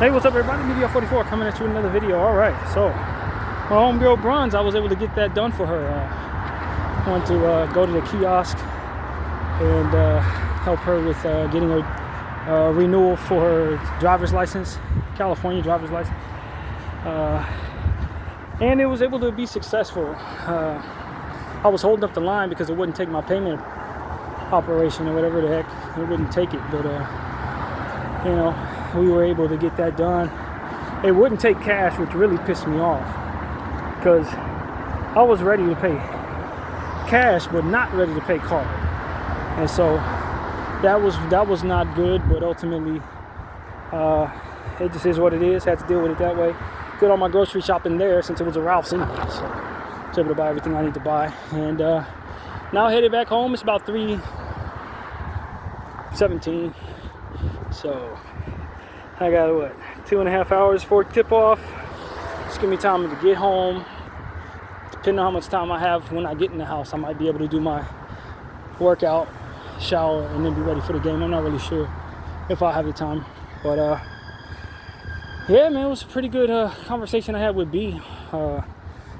Hey, what's up, everybody? Media 44 coming at you with another video. All right, so my homegirl Bronze, I was able to get that done for her. I wanted to go to the kiosk and help her with getting a renewal for her driver's license, California driver's license. And it was able to be successful. I was holding up the line because it wouldn't take my payment operation or whatever the heck. It wouldn't take it, but you know, we were able to get that done. It wouldn't take cash, which really pissed me off because I was ready to pay cash but not ready to pay card, and so that was not good. But ultimately it just is what it is. Had to deal with it that way. Did all my grocery shopping there since it was a Ralph's anyway, so I was able to buy everything I need to buy. And now headed back home. It's about 3:17, so I got 2.5 hours for tip off. Just give me time to get home. Depending on how much time I have when I get in the house, I might be able to do my workout, shower, and then be ready for the game. I'm not really sure if I'll have the time, but yeah, man, it was a pretty good conversation I had with B.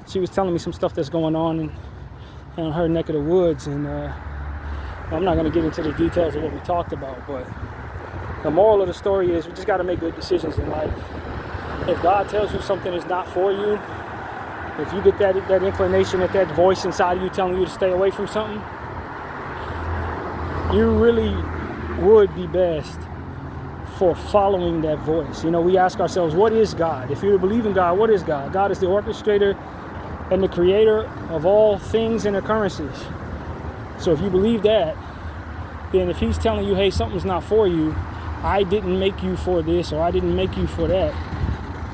She was telling me some stuff that's going on in her neck of the woods, and I'm not going to get into the details of what we talked about, but the moral of the story is we just got to make good decisions in life. If God tells you something is not for you, if you get that inclination, that voice inside of you telling you to stay away from something, you really would be best for following that voice. You know, we ask ourselves, what is God? If you believe in God, what is God? God is the orchestrator and the creator of all things and occurrences. So if you believe that, then if he's telling you, hey, something's not for you, I didn't make you for this, or I didn't make you for that,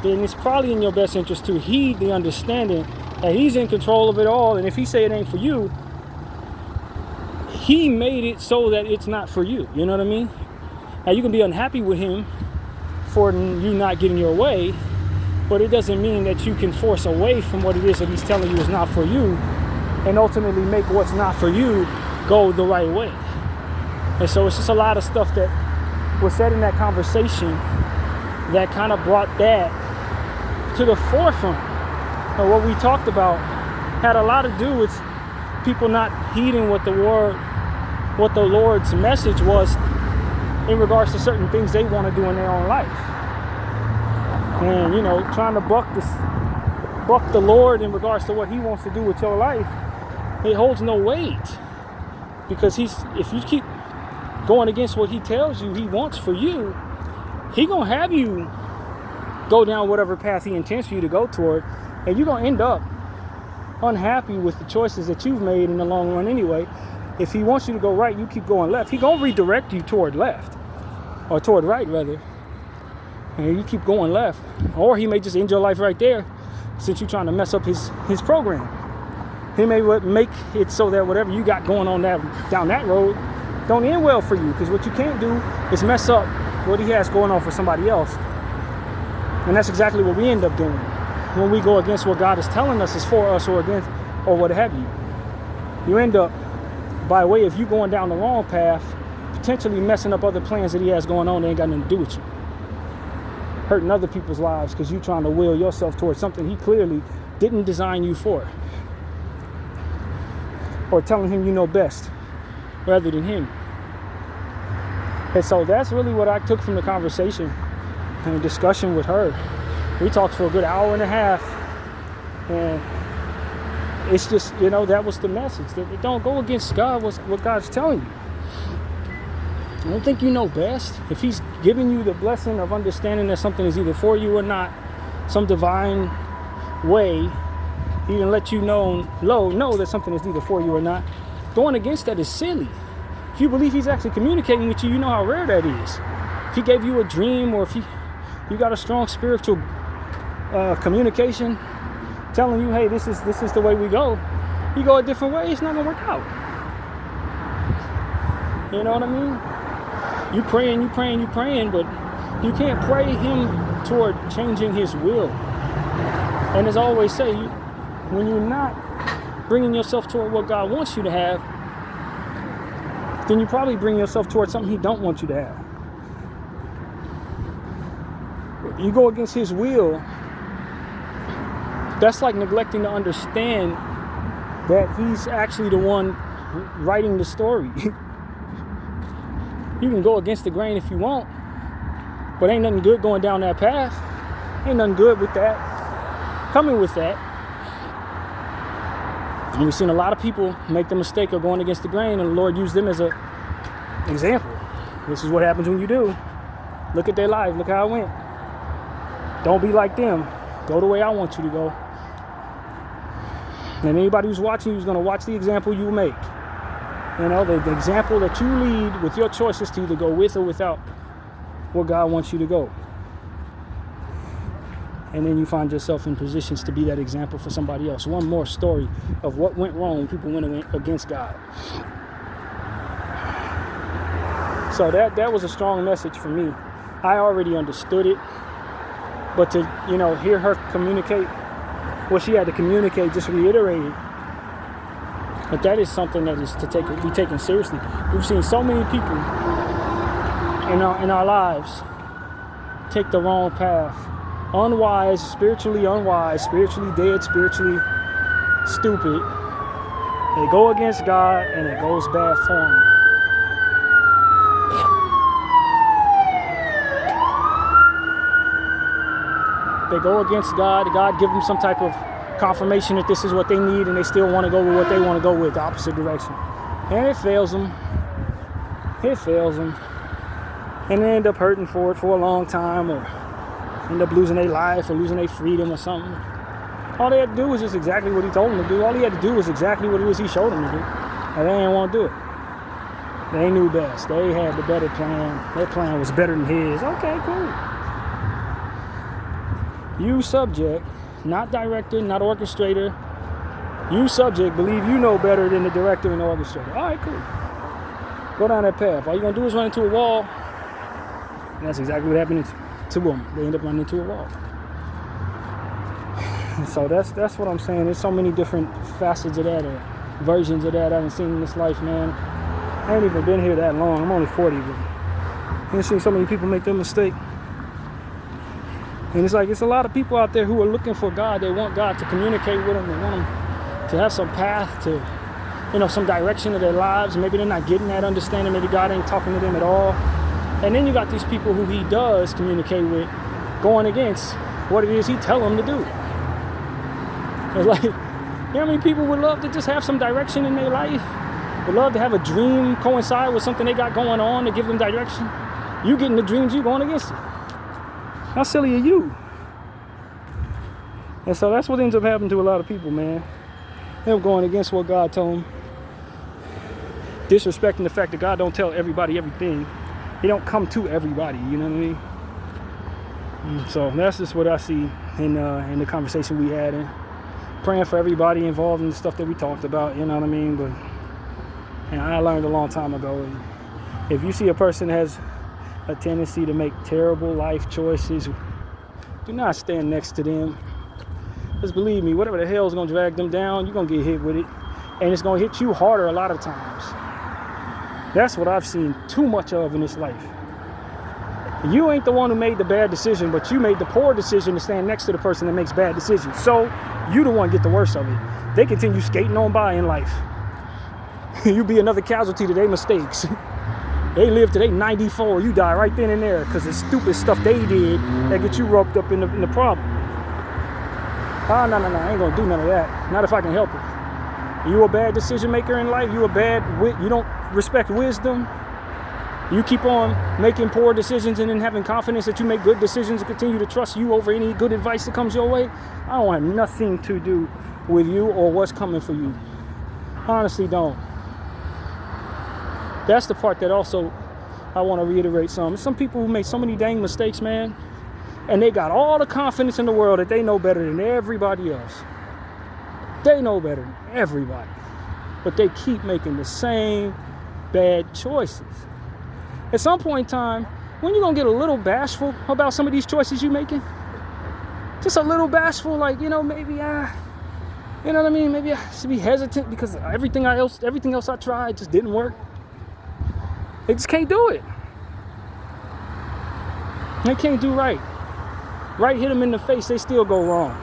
then it's probably in your best interest to heed the understanding that he's in control of it all. And if he say it ain't for you, he made it so that it's not for you. You know what I mean? Now, you can be unhappy with him for you not getting your way, but it doesn't mean that you can force away from what it is that he's telling you is not for you and ultimately make what's not for you go the right way. And so it's just a lot of stuff that was said in that conversation that kind of brought that to the forefront. And what we talked about had a lot to do with people not heeding what the Lord's message was in regards to certain things they want to do in their own life. And, you know, trying to buck the Lord in regards to what he wants to do with your life, it holds no weight. Because if you keep going against what he tells you he wants for you, he gonna have you go down whatever path he intends for you to go toward, and you're gonna end up unhappy with the choices that you've made in the long run anyway. If he wants you to go right, you keep going left. He gonna redirect you toward left, or toward right rather, and you keep going left. Or he may just end your life right there, since you're trying to mess up his program. He may make it so that whatever you got going on down that road don't end well for you, because what you can't do is mess up what he has going on for somebody else. And that's exactly what we end up doing when we go against what God is telling us is for us, or against, or what have you. You end up, by way of you going down the wrong path, potentially messing up other plans that he has going on that ain't got nothing to do with you. Hurting other people's lives because you're trying to will yourself towards something he clearly didn't design you for. Or telling him you know best rather than him. And so that's really what I took from the conversation and the discussion with her. We talked for a good hour and a half, and it's just, you know, that was the message. That don't go against God, what God's telling you. I don't think you know best. If he's giving you the blessing of understanding that something is either for you or not, some divine way, he can let you know that something is either for you or not. Going against that is silly. If you believe he's actually communicating with you, you know how rare that is. If he gave you a dream, or if you got a strong spiritual communication telling you, hey, this is the way we go, you go a different way, it's not gonna work out. You know what I mean? You praying, but you can't pray him toward changing his will. And as I always say, when you're not bringing yourself toward what God wants you to have, then you probably bring yourself towards something he don't want you to have. you go against his will, that's like neglecting to understand that he's actually the one writing the story. You can go against the grain if you want, but ain't nothing good going down that path. Ain't nothing good with that, coming with that. And we've seen a lot of people make the mistake of going against the grain, and the Lord used them as an example. This is what happens when you do. Look at their life. Look how it went. Don't be like them. Go the way I want you to go. And anybody who's watching you is going to watch the example you make. You know, the example that you lead with your choices to either go with or without where God wants you to go. And then you find yourself in positions to be that example for somebody else. One more story of what went wrong when people went against God. So that was a strong message for me. I already understood it, but to, hear her communicate what she had to communicate, just reiterated. But that is something that is to be taken seriously. We've seen so many people in our lives take the wrong path. Unwise, spiritually dead, spiritually stupid. They go against God and it goes bad for them. They go against God. God give them some type of confirmation that this is what they need, and they still want to go with what they want to go with, the opposite direction. And it fails them. And they end up hurting for it for a long time, or end up losing their life or losing their freedom or something. All they had to do was just exactly what he told them to do. All he had to do was exactly what it is he showed them to do. And they didn't want to do it. They knew best. They had the better plan. Their plan was better than his. Okay, cool. You subject, not director, not orchestrator. You subject, believe you know better than the director and the orchestrator. All right, cool. Go down that path. All you're going to do is run into a wall. And that's exactly what happened to them. They end up running into a wall. And so that's what I'm saying. There's so many different facets of that, or versions of that I haven't seen in this life, man. I ain't even been here that long. I'm only 40, but I've seen so many people make that mistake. And it's like, it's a lot of people out there who are looking for God. They want God to communicate with them. They want Him to have some path to, some direction of their lives. Maybe they're not getting that understanding. Maybe God ain't talking to them at all. And then you got these people who He does communicate with, going against what it is He tell them to do. It's like, how many people would love to just have some direction in their life? Would love to have a dream coincide with something they got going on to give them direction. You getting the dreams, you going against it. How silly are you? And so that's what ends up happening to a lot of people, man. They're going against what God told them. Disrespecting the fact that God don't tell everybody everything. He don't come to everybody, you know what I mean? And so that's just what I see in the conversation we had. And praying for everybody involved in the stuff that we talked about, you know what I mean? But I learned a long time ago, if you see a person has a tendency to make terrible life choices, do not stand next to them. Just believe me, whatever the hell is going to drag them down, you're going to get hit with it. And it's going to hit you harder a lot of times. That's what I've seen too much of in this life. You ain't the one who made the bad decision, but you made the poor decision to stand next to the person that makes bad decisions. So you the one get the worst of it. They continue skating on by in life. You be another casualty to their mistakes. They live to they 94, you die right then and there because the stupid stuff they did that get you roped up in the problem. No, I ain't gonna do none of that. Not if I can help it. You a bad decision maker in life, you don't respect wisdom. You keep on making poor decisions and then having confidence that you make good decisions and continue to trust you over any good advice that comes your way. I don't have nothing to do with you or what's coming for you. Honestly, don't. That's the part that also I want to reiterate some people who make so many dang mistakes, man, and they got all the confidence in the world that they know better than everybody else. They know better than everybody, but they keep making the same bad choices. At some point in time, when you gonna get a little bashful about some of these choices you making? Just a little bashful, like, maybe you know what I mean? Maybe I should be hesitant because everything else I tried just didn't work. They just can't do it. They can't do right. Right, hit them in the face, they still go wrong.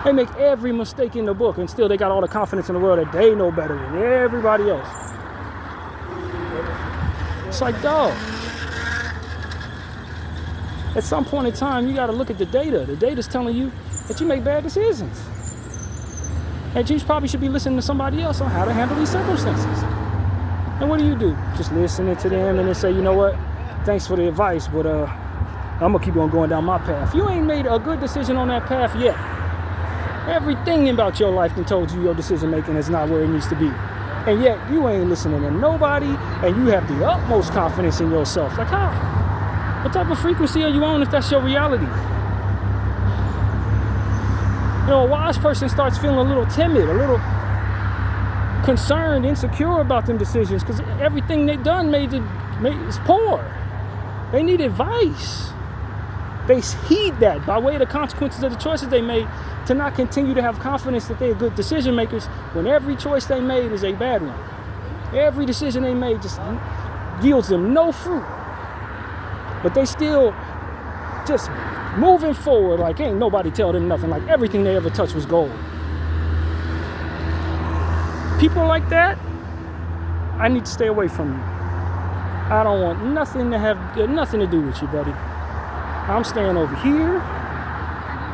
They make every mistake in the book, and still they got all the confidence in the world that they know better than everybody else. It's like, dog. At some point in time, you got to look at the data. The data's telling you that you make bad decisions. And you probably should be listening to somebody else on how to handle these circumstances. And what do? Just listening to them and then say, you know what? Thanks for the advice, but I'm going to keep on going down my path. You ain't made a good decision on that path yet. Everything about your life done told you your decision making is not where it needs to be. And yet you ain't listening to nobody, and you have the utmost confidence in yourself. Like how? What type of frequency are you on if that's your reality? You know, a wise person starts feeling a little timid, a little concerned, insecure about them decisions, because everything they done is poor. They need advice. They heed that by way of the consequences of the choices they made, to not continue to have confidence that they're good decision makers when every choice they made is a bad one. Every decision they made just yields them no fruit. But they still just moving forward like ain't nobody tell them nothing, like everything they ever touched was gold. People like that, I need to stay away from you. I don't want nothing to do with you, buddy. I'm staying over here.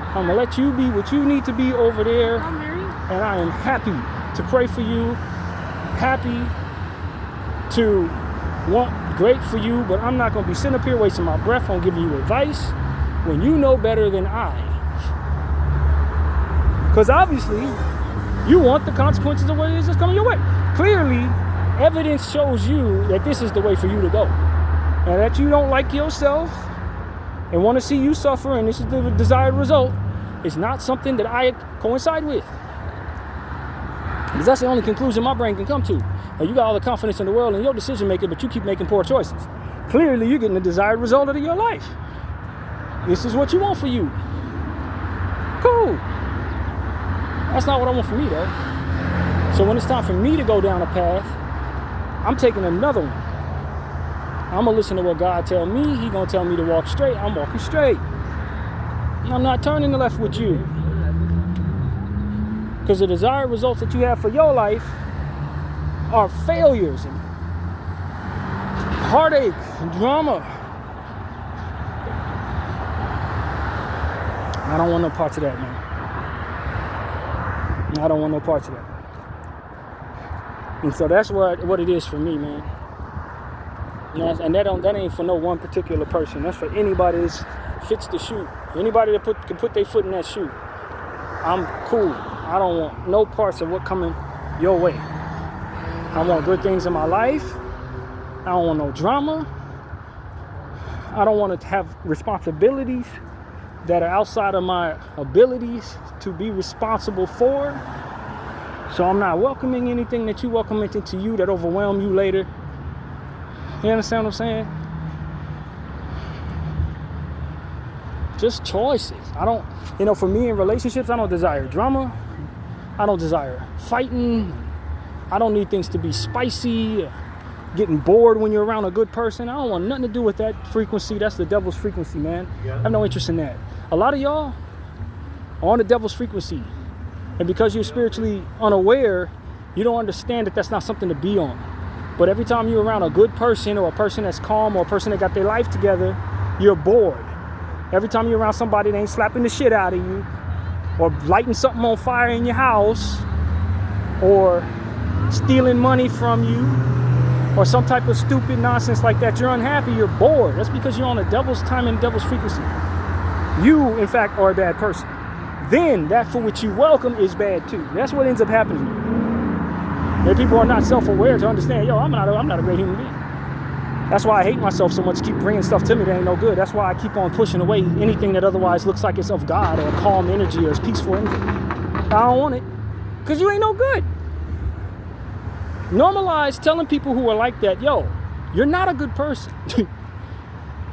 I'm going to let you be what you need to be over there. And I am happy to pray for you. Happy to want great for you. But I'm not going to be sitting up here wasting my breath on giving you advice when you know better than I. Because obviously, you want the consequences of what it is that's coming your way. Clearly, evidence shows you that this is the way for you to go. And that you don't like yourself and want to see you suffer, and this is the desired result, is not something that I coincide with. Because that's the only conclusion my brain can come to. You got all the confidence in the world in your decision making, but you keep making poor choices. Clearly, you're getting the desired result of your life. This is what you want for you. Cool. That's not what I want for me, though. So when it's time for me to go down a path, I'm taking another one. I'm going to listen to what God tell me. He going to tell me to walk straight. I'm walking straight. I'm not turning the left with you. Because the desired results that you have for your life are failures and heartache and drama. I don't want no parts of that, man. I don't want no parts of that. And so that's what it is for me, man. And that ain't for no one particular person. That's for anybody that fits the shoe. Anybody that can put their foot in that shoe. I'm cool. I don't want no parts of what coming your way. I want good things in my life. I don't want no drama. I don't want to have responsibilities that are outside of my abilities to be responsible for. So I'm not welcoming anything that you welcome into you that overwhelm you later. You understand what I'm saying? Just choices. For me in relationships, I don't desire drama. I don't desire fighting. I don't need things to be spicy, getting bored when you're around a good person. I don't want nothing to do with that frequency. That's the devil's frequency, man. I have no interest in that. A lot of y'all are on the devil's frequency. And because you're spiritually unaware, you don't understand that that's not something to be on. But every time you're around a good person or a person that's calm or a person that got their life together, you're bored. Every time you're around somebody that ain't slapping the shit out of you or lighting something on fire in your house or stealing money from you or some type of stupid nonsense like that, you're unhappy, you're bored. That's because you're on the devil's time and devil's frequency. You, in fact, are a bad person. Then that for which you welcome is bad too. That's what ends up happening. And people are not self-aware to understand, I'm not a great human being. That's why I hate myself so much, keep bringing stuff to me that ain't no good. That's why I keep on pushing away anything that otherwise looks like it's of God or a calm energy or it's peaceful energy. I don't want it. Because you ain't no good. Normalize telling people who are like that, you're not a good person.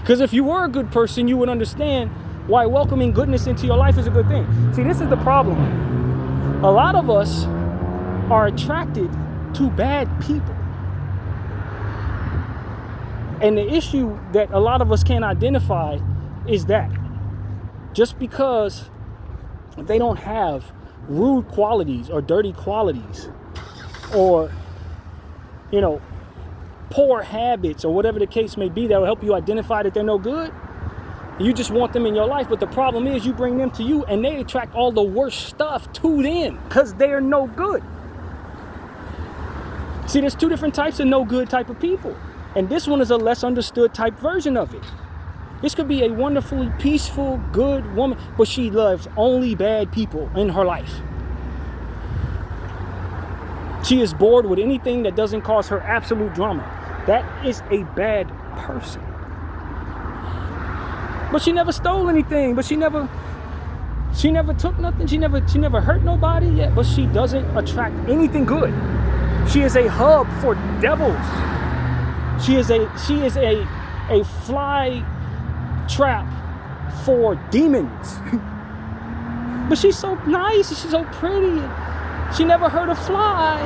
Because if you were a good person, you would understand why welcoming goodness into your life is a good thing. See, this is the problem. A lot of us are attracted to bad people. And the issue that a lot of us can't identify is that just because they don't have rude qualities or dirty qualities or, poor habits or whatever the case may be that will help you identify that they're no good. You just want them in your life. But the problem is you bring them to you and they attract all the worst stuff to them because they're no good. See, there's two different types of no good type of people. And this one is a less understood type version of it. This could be a wonderfully peaceful, good woman, but she loves only bad people in her life. She is bored with anything that doesn't cause her absolute drama. That is a bad person. But she never stole anything, but she never took nothing, she never hurt nobody yet, but she doesn't attract anything good. She is a hub for devils. She is a fly trap for demons. But she's so nice, she's so pretty. She never hurt a fly,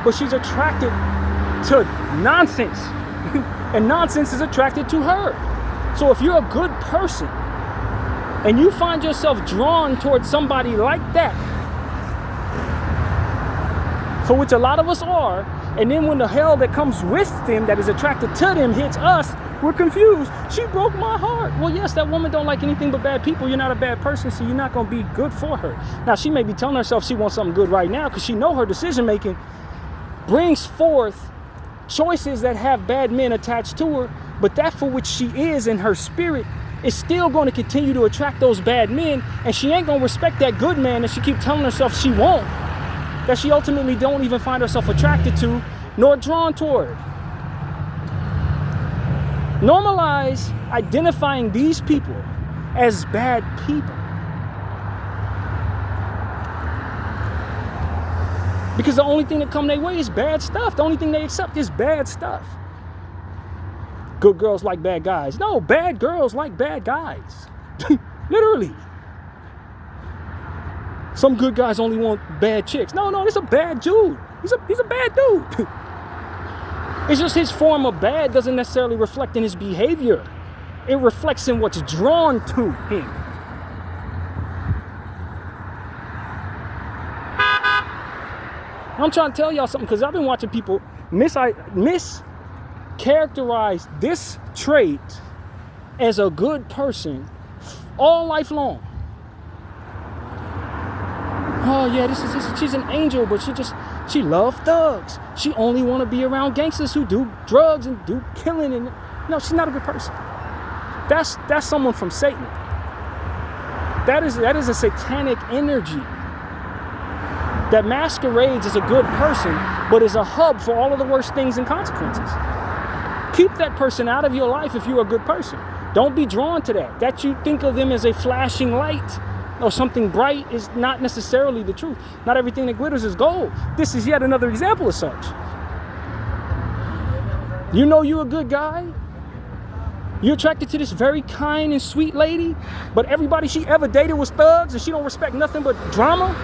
but she's attracted to nonsense. And nonsense is attracted to her. So if you're a good person and you find yourself drawn towards somebody like that, for which a lot of us are, and then when the hell that comes with them that is attracted to them hits us, we're confused. She broke my heart. Well, yes, that woman don't like anything but bad people. You're not a bad person, so you're not going to be good for her. Now, she may be telling herself she wants something good right now because she know her decision making brings forth choices that have bad men attached to her, but that for which she is in her spirit is still going to continue to attract those bad men, and she ain't going to respect that good man that she keep telling herself she won't, that she ultimately don't even find herself attracted to nor drawn toward. Normalize identifying these people as bad people. Because the only thing that come their way is bad stuff. The only thing they accept is bad stuff. Good girls like bad guys. No, bad girls like bad guys. Literally. Some good guys only want bad chicks. No, it's a bad dude. He's a bad dude. It's just his form of bad doesn't necessarily reflect in his behavior. It reflects in what's drawn to him. I'm trying to tell y'all something because I've been watching people mischaracterize this trait as a good person all life long. Oh yeah, she's an angel, but she loves thugs. She only want to be around gangsters who do drugs and do killing. And no, she's not a good person. That's someone from Satan. That is a satanic energy that masquerades as a good person, but is a hub for all of the worst things and consequences. Keep that person out of your life if you're a good person. Don't be drawn to that. That you think of them as a flashing light or something bright is not necessarily the truth. Not everything that glitters is gold. This is yet another example of such. You know you're a good guy. You're attracted to this very kind and sweet lady, but everybody she ever dated was thugs and she don't respect nothing but drama.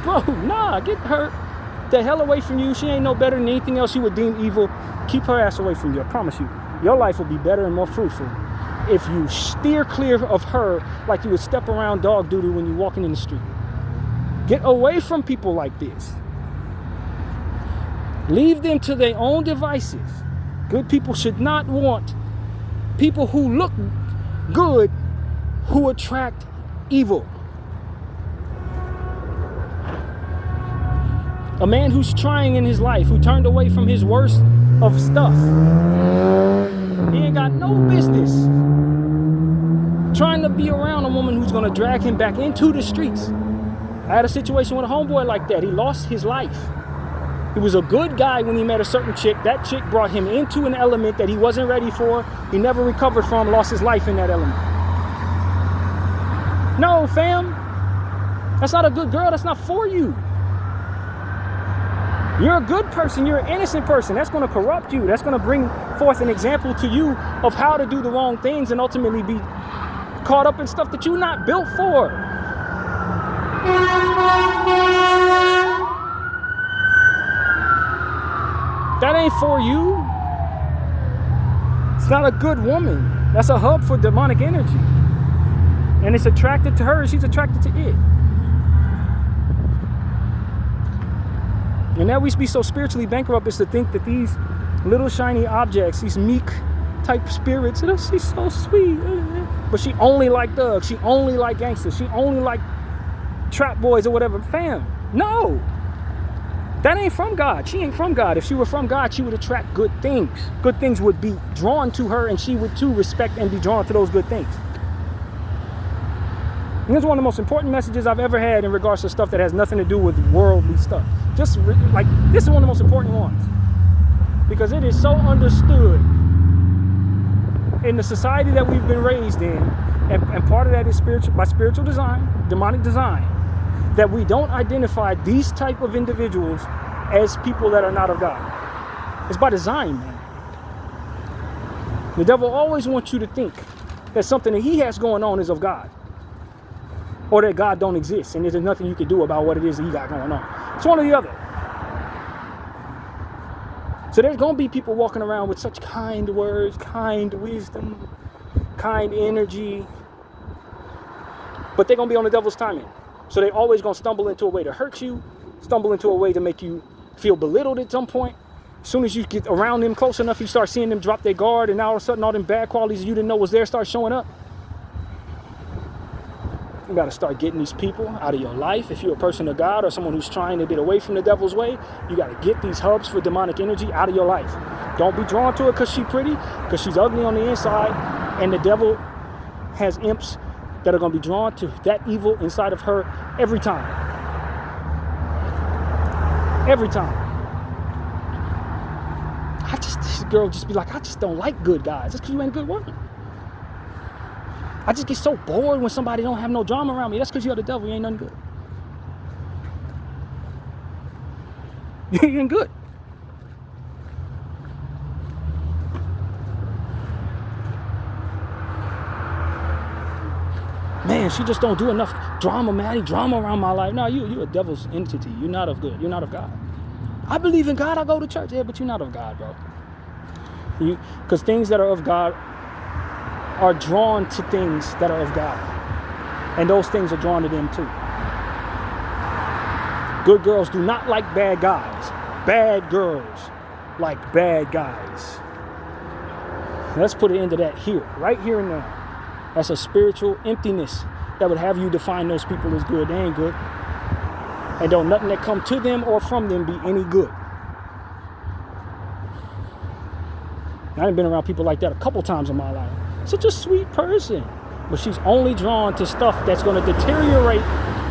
Bro, nah, get her the hell away from you. She ain't no better than anything else you would deem evil. Keep her ass away from you. I promise you. Your life will be better and more fruitful if you steer clear of her like you would step around dog doo-doo when you're walking in the street. Get away from people like this. Leave them to their own devices. Good people should not want people who look good who attract evil. A man who's trying in his life, who turned away from his worst of stuff, he ain't got no business trying to be around a woman who's going to drag him back into the streets. I had a situation with a homeboy like that. He lost his life. He was a good guy when he met a certain chick. That chick brought him into an element that he wasn't ready for. He never recovered from, lost his life in that element. No, fam. That's not a good girl. That's not for you. You're a good person. You're an innocent person. That's going to corrupt you. That's going to bring forth an example to you of how to do the wrong things and ultimately be caught up in stuff that you're not built for. That ain't for you. It's not a good woman. That's a hub for demonic energy. And it's attracted to her and she's attracted to it. And now we be so spiritually bankrupt is to think that these little shiny objects, these meek type spirits, she's so sweet. But she only like thugs. She only like gangsters. She only like trap boys or whatever. Fam, no. That ain't from God. She ain't from God. If she were from God, she would attract good things. Good things would be drawn to her, and she would too respect and be drawn to those good things. And this is one of the most important messages I've ever had in regards to stuff that has nothing to do with worldly stuff. Just like, this is one of the most important ones. Because it is so understood in the society that we've been raised in, and part of that is by spiritual design, demonic design, that we don't identify these type of individuals as people that are not of God. It's by design, man. The devil always wants you to think that something that he has going on is of God, or that God don't exist and there's nothing you can do about what it is that he got going on. It's one or the other. So there's going to be people walking around with such kind words, kind wisdom, kind energy, but they're going to be on the devil's timing. So they're always going to stumble into a way to hurt you, stumble into a way to make you feel belittled at some point. As soon as you get around them close enough, you start seeing them drop their guard, and now all of a sudden all them bad qualities you didn't know was there start showing up. You got to start getting these people out of your life. If you're a person of God or someone who's trying to get away from the devil's way, you got to get these hubs for demonic energy out of your life. Don't be drawn to her because she's pretty, because she's ugly on the inside, and the devil has imps that are going to be drawn to that evil inside of her every time. Every time. This girl just be like, I just don't like good guys. That's because you ain't a good woman. I just get so bored when somebody don't have no drama around me. That's because you're the devil. You ain't nothing good. You ain't good. Man, she just don't do enough drama, Maddie. Drama around my life. No, you a devil's entity. You're not of good. You're not of God. I believe in God. I go to church. Yeah, but you're not of God, bro. Because things that are of God are drawn to things that are of God. And those things are drawn to them too. Good girls do not like bad guys. Bad girls like bad guys. Let's put an end to that here. Right here and now. That's a spiritual emptiness that would have you define those people as good. They ain't good. And don't nothing that come to them or from them be any good. I've been around people like that a couple times in my life. Such a sweet person. But she's only drawn to stuff that's going to deteriorate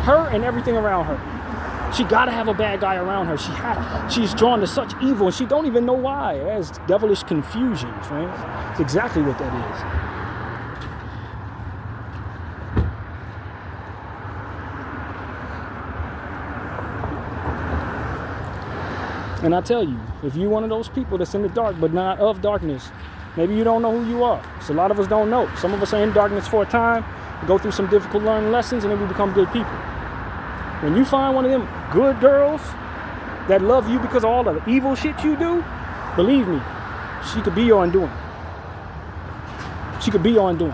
her and everything around her. She got to have a bad guy around her. She's drawn to such evil and she don't even know why. That's devilish confusion, friends. It's exactly what that is. And I tell you, if you're one of those people that's in the dark but not of darkness, maybe you don't know who you are. So a lot of us don't know. Some of us are in darkness for a time, go through some difficult learning lessons, and then we become good people. When you find one of them good girls that love you because of all the evil shit you do, believe me, she could be your undoing. She could be your undoing.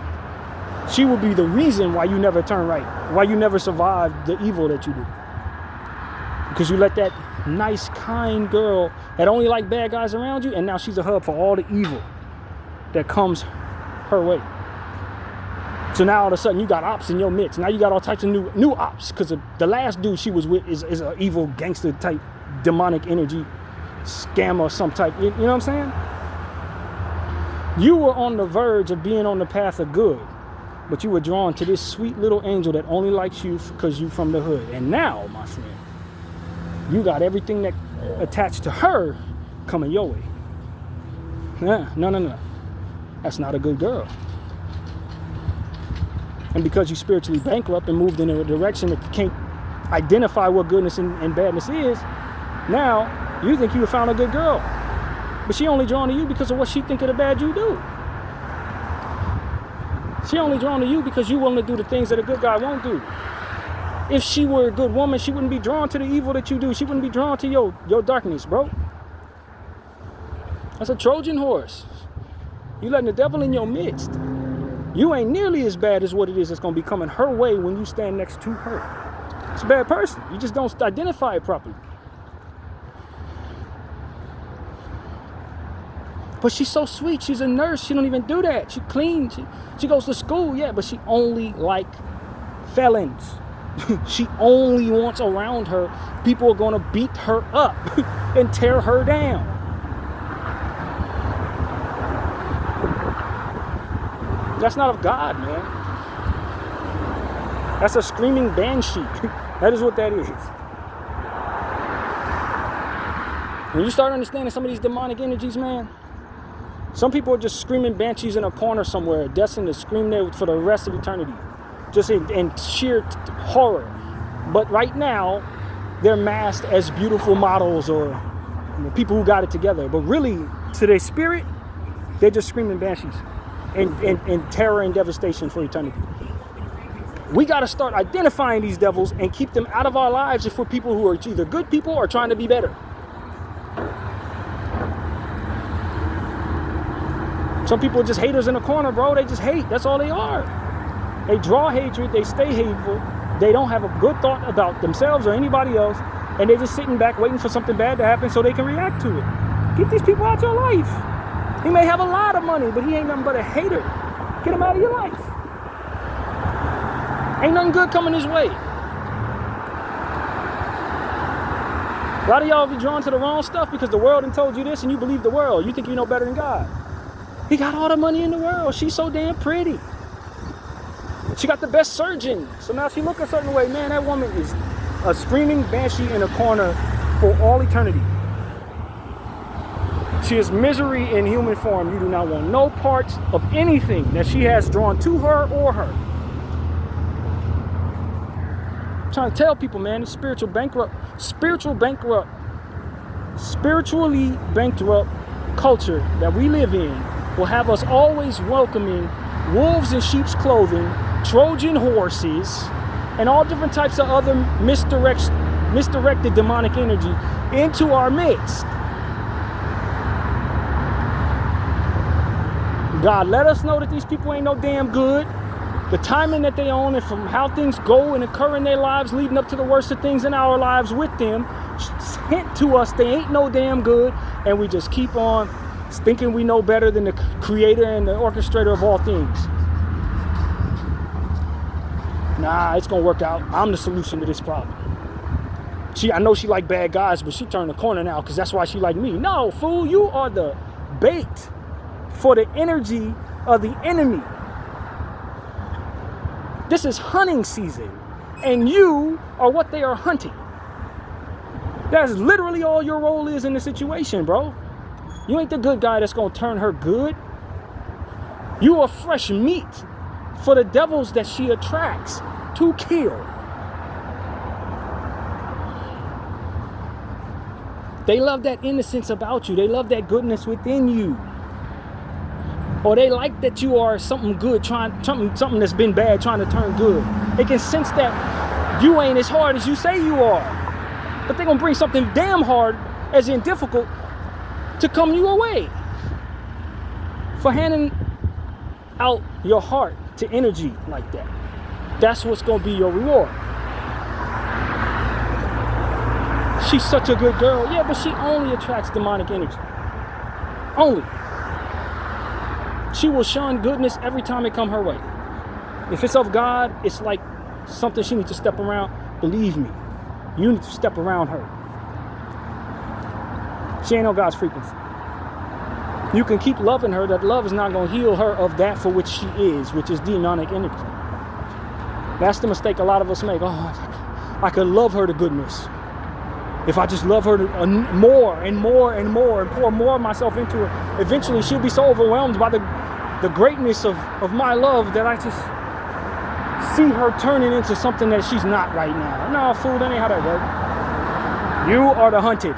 She will be the reason why you never turn right, why you never survive the evil that you do. Because you let that nice, kind girl that only like bad guys around you, and now she's a hub for all the evil that comes her way. So now all of a sudden you got ops in your midst. Now you got all types of new ops, because the last dude she was with is an evil gangster type, demonic energy scammer some type. You know what I'm saying? You were on the verge of being on the path of good, but you were drawn to this sweet little angel that only likes you because you from the hood. And now, my friend, you got everything that attached to her coming your way. No. That's not a good girl. And because you spiritually bankrupt and moved in a direction that you can't identify what goodness and badness is, now you think you found a good girl. But she only drawn to you because of what she think of the bad you do. She only drawn to you because you willing to do the things that a good guy won't do. If she were a good woman, she wouldn't be drawn to the evil that you do. She wouldn't be drawn to your darkness, bro. That's a Trojan horse. You letting the devil in your midst. You ain't nearly as bad as what it is that's going to be coming her way when you stand next to her. It's a bad person. You just don't identify it properly. But she's so sweet. She's a nurse. She don't even do that. She cleans. She goes to school, yeah, but she only like felons. She only wants around her people are going to beat her up and tear her down. That's not of God, man. That's a screaming banshee. That is what that is. When you start understanding some of these demonic energies, man, some people are just screaming banshees in a corner somewhere, destined to scream there for the rest of eternity, just in sheer horror. But right now, they're masked as beautiful models or people who got it together. But really, to their spirit, they're just screaming banshees and terror and devastation for eternity. We got to start identifying these devils and keep them out of our lives if we're people who are either good people or trying to be better. Some people are just haters in the corner, bro. They just hate. That's all they are. They draw hatred. They stay hateful. They don't have a good thought about themselves or anybody else. And they're just sitting back waiting for something bad to happen so they can react to it. Get these people out your life. He may have a lot of money, but he ain't nothing but a hater. Get him out of your life. Ain't nothing good coming his way. A lot of y'all be drawn to the wrong stuff because the world done told you this and you believe the world. You think you know better than God. He got all the money in the world. She's so damn pretty. She got the best surgeon. So now she look a certain way. Man, that woman is a screaming banshee in a corner for all eternity. She is misery in human form. You do not want no parts of anything that she has drawn to her or her. I'm trying to tell people, man, it's spiritually bankrupt culture that we live in will have us always welcoming wolves in sheep's clothing, Trojan horses, and all different types of other misdirected demonic energy into our midst. God, let us know that these people ain't no damn good. The timing that they own and from how things go and occur in their lives leading up to the worst of things in our lives with them hint to us they ain't no damn good, and we just keep on thinking we know better than the creator and the orchestrator of all things. Nah, it's gonna work out. I'm the solution to this problem. I know she like bad guys, but she turned the corner now because that's why she like me. No, fool, you are the bait for the energy of the enemy. This is hunting season, and you are what they are hunting. That's literally all your role is in the situation, bro. You ain't the good guy that's gonna turn her good. You are fresh meat for the devils that she attracts to kill. They love that innocence about you. They love that goodness within you. Or they like that you are something good, something that's been bad, trying to turn good. They can sense that you ain't as hard as you say you are. But they're going to bring something damn hard, as in difficult, to come you away. For handing out your heart to energy like that. That's what's going to be your reward. She's such a good girl. Yeah, but she only attracts demonic energy. Only. She will shun goodness every time it come her way. If it's of God, it's like something she needs to step around. Believe me, you need to step around her. She ain't on God's frequency. You can keep loving her. That love is not going to heal her of that for which she is, which is demonic energy. That's the mistake a lot of us make. Oh, I could love her to goodness. If I just love her more and more and more and pour more of myself into her, eventually she'll be so overwhelmed by the greatness of my love that I just see her turning into something that she's not right now. No, fool, that ain't how that works. You are the hunted.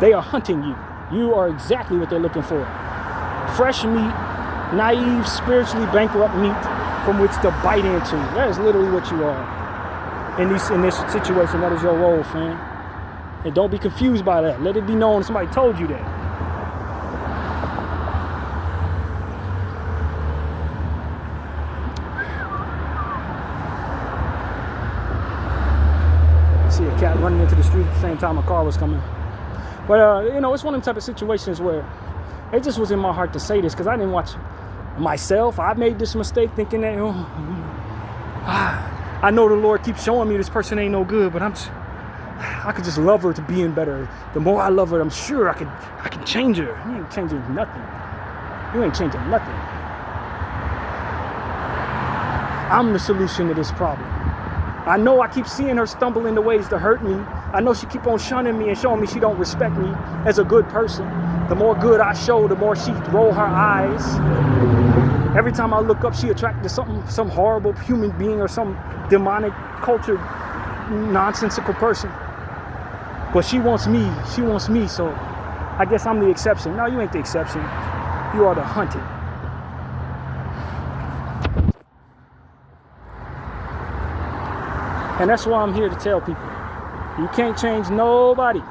They are hunting you. You are exactly what they're looking for. Fresh meat, naive, spiritually bankrupt meat from which to bite into. That is literally what you are. In this situation, that is your role, fam. And don't be confused by that. Let it be known somebody told you that. cat running into the street at the same time a car was coming. But, it's one of them type of situations where it just was in my heart to say this because I didn't watch myself. I made this mistake thinking that, I know the Lord keeps showing me this person ain't no good, but I could just love her to being better. The more I love her, I'm sure I can change her. You ain't changing nothing. You ain't changing nothing. I'm the solution to this problem. I know I keep seeing her stumble into ways to hurt me. I know she keep on shunning me and showing me she don't respect me as a good person. The more good I show, the more she roll her eyes. Every time I look up, she attracted to some horrible human being or some demonic, cultured, nonsensical person. But she wants me. She wants me, so I guess I'm the exception. No, you ain't the exception. You are the hunted. And that's why I'm here to tell people. You can't change nobody.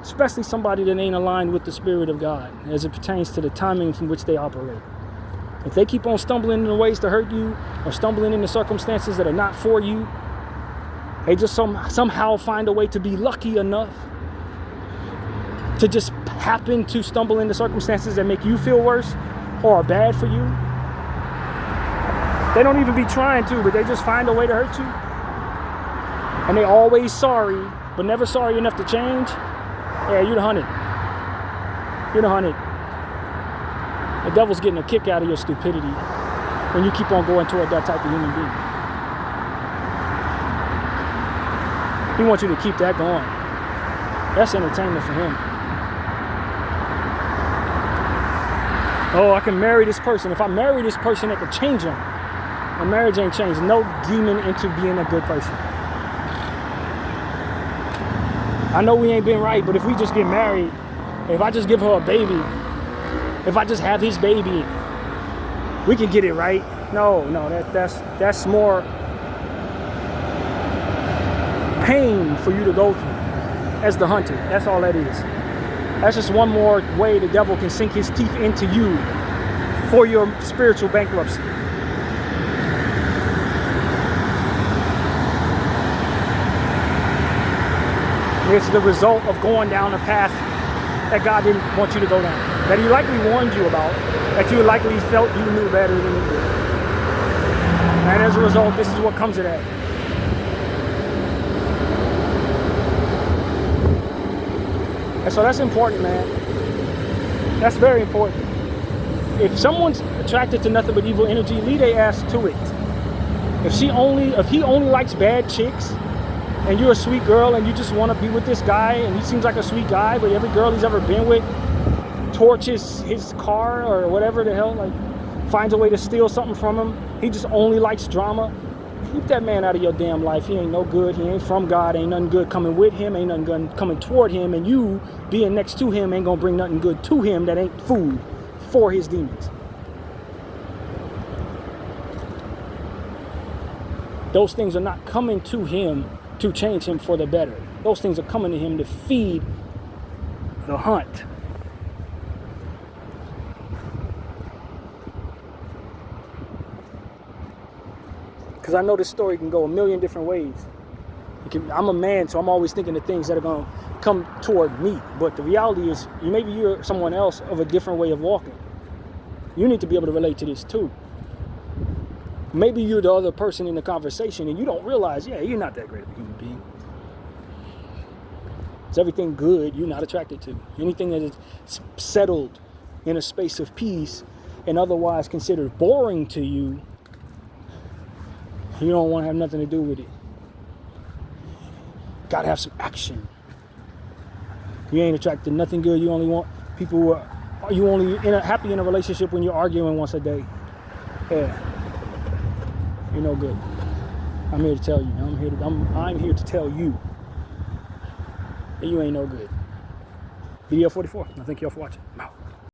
Especially somebody that ain't aligned with the Spirit of God as it pertains to the timing from which they operate. If they keep on stumbling into ways to hurt you or stumbling into circumstances that are not for you, they just somehow find a way to be lucky enough to just happen to stumble into circumstances that make you feel worse or are bad for you. They don't even be trying to, but they just find a way to hurt you. And they always sorry, but never sorry enough to change. Yeah, you're the hunted. You're the hunted. The devil's getting a kick out of your stupidity when you keep on going toward that type of human being. He wants you to keep that going. That's entertainment for him. Oh, I can marry this person. If I marry this person, it could change him. My marriage ain't changed no demon into being a good person. I know we ain't been right, but if we just get married, if I just give her a baby, if I just have his baby, we can get it right. No, that's more pain for you to go through as the hunted. That's all that is. That's just one more way the devil can sink his teeth into you for your spiritual bankruptcy. It's the result of going down a path that God didn't want you to go down, that he likely warned you about, that you likely felt you knew better than he did. And as a result, this is what comes of that. And so that's important, man. That's very important. If someone's attracted to nothing but evil energy, lead their ass to it. If he only likes bad chicks, and you're a sweet girl and you just want to be with this guy and he seems like a sweet guy, but every girl he's ever been with torches his car or whatever the hell, like finds a way to steal something from him. He just only likes drama. Keep that man out of your damn life. He ain't no good. He ain't from God. Ain't nothing good coming with him. Ain't nothing good coming toward him. And you being next to him ain't gonna bring nothing good to him that ain't food for his demons. Those things are not coming to him to change him for the better. Those things are coming to him to feed the hunt. Because I know this story can go a million different ways. I'm a man, so I'm always thinking of things that are going to come toward me. But the reality is, maybe you're someone else of a different way of walking. You need to be able to relate to this too. Maybe you're the other person in the conversation and you don't realize, you're not that great of a human being. It's everything good you're not attracted to. Anything that is settled in a space of peace and otherwise considered boring to you, you don't want to have nothing to do with it. Got to have some action. You ain't attracted to nothing good. You only want people who are you only happy in a relationship when you're arguing once a day. Yeah. You're no good. I'm here to tell you. I'm here to tell you that you ain't no good. BDL 44. I thank y'all for watching. I'm out.